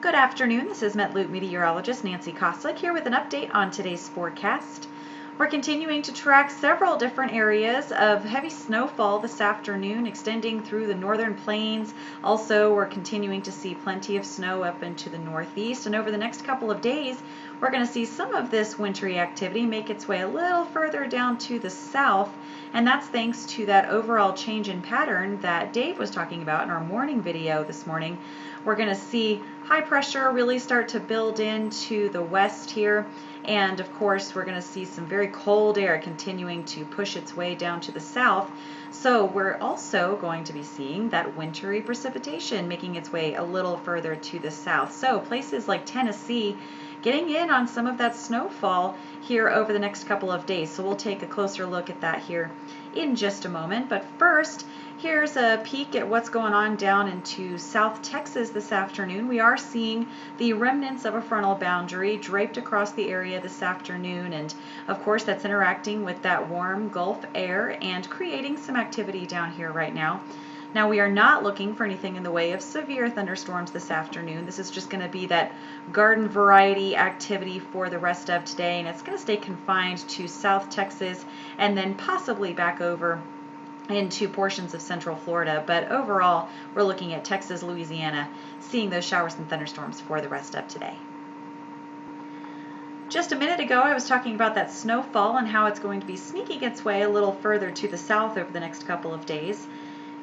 Good afternoon, this is MetLoop meteorologist Nancy Koslick here with an update on today's forecast. We're continuing to track several different areas of heavy snowfall this afternoon, extending through the northern plains. Also, we're continuing to see plenty of snow up into the northeast, and over the next couple of days, we're going to see some of this wintry activity make its way a little further down to the south, and that's thanks to that overall change in pattern that Dave was talking about in our morning video this morning. We're going to see high pressure really start to build into the west here, and of course we're going to see some very cold air continuing to push its way down to the south. So we're also going to be seeing that wintry precipitation making its way a little further to the south. So places like Tennessee getting in on some of that snowfall here over the next couple of days. So we'll take a closer look at that here in just a moment. But first, here's a peek at what's going on down into South Texas this afternoon. We are seeing the remnants of a frontal boundary draped across the area this afternoon, and of course that's interacting with that warm Gulf air and creating some activity down here right now. Now, we are not looking for anything in the way of severe thunderstorms this afternoon. This is just going to be that garden variety activity for the rest of today, and it's going to stay confined to South Texas and then possibly back over into portions of central Florida. But overall, we're looking at Texas, Louisiana, seeing those showers and thunderstorms for the rest of today. Just a minute ago, I was talking about that snowfall and how it's going to be sneaking its way a little further to the south over the next couple of days.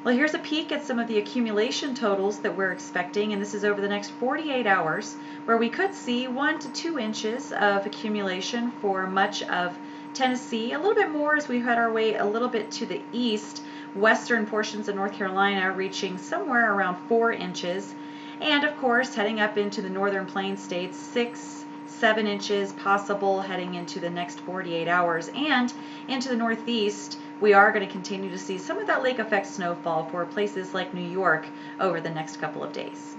Well, here's a peek at some of the accumulation totals that we're expecting, and this is over the next 48 hours, where we could see 1 to 2 inches of accumulation for much of Tennessee, a little bit more as we head our way a little bit to the east, western portions of North Carolina reaching somewhere around 4 inches, and of course heading up into the northern plains states, 6-7 inches possible heading into the next 48 hours, and into the northeast we are going to continue to see some of that lake effect snowfall for places like New York over the next couple of days.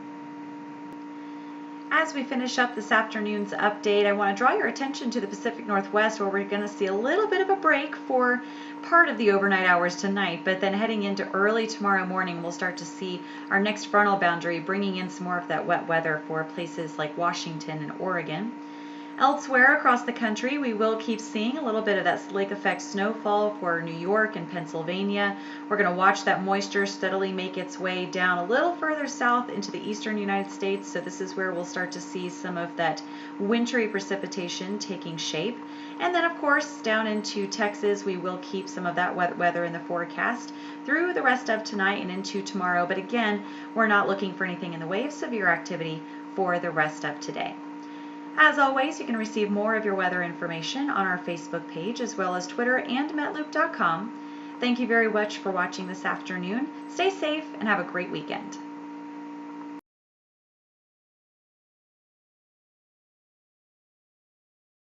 As we finish up this afternoon's update, I want to draw your attention to the Pacific Northwest, where we're going to see a little bit of a break for part of the overnight hours tonight, but then heading into early tomorrow morning, we'll start to see our next frontal boundary bringing in some more of that wet weather for places like Washington and Oregon. Elsewhere across the country, we will keep seeing a little bit of that lake effect snowfall for New York and Pennsylvania. We're going to watch that moisture steadily make its way down a little further south into the eastern United States. So this is where we'll start to see some of that wintry precipitation taking shape. And then, of course, down into Texas, we will keep some of that wet weather in the forecast through the rest of tonight and into tomorrow. But again, we're not looking for anything in the way of severe activity for the rest of today. As always, you can receive more of your weather information on our Facebook page, as well as Twitter and metloop.com. Thank you very much for watching this afternoon. Stay safe and have a great weekend.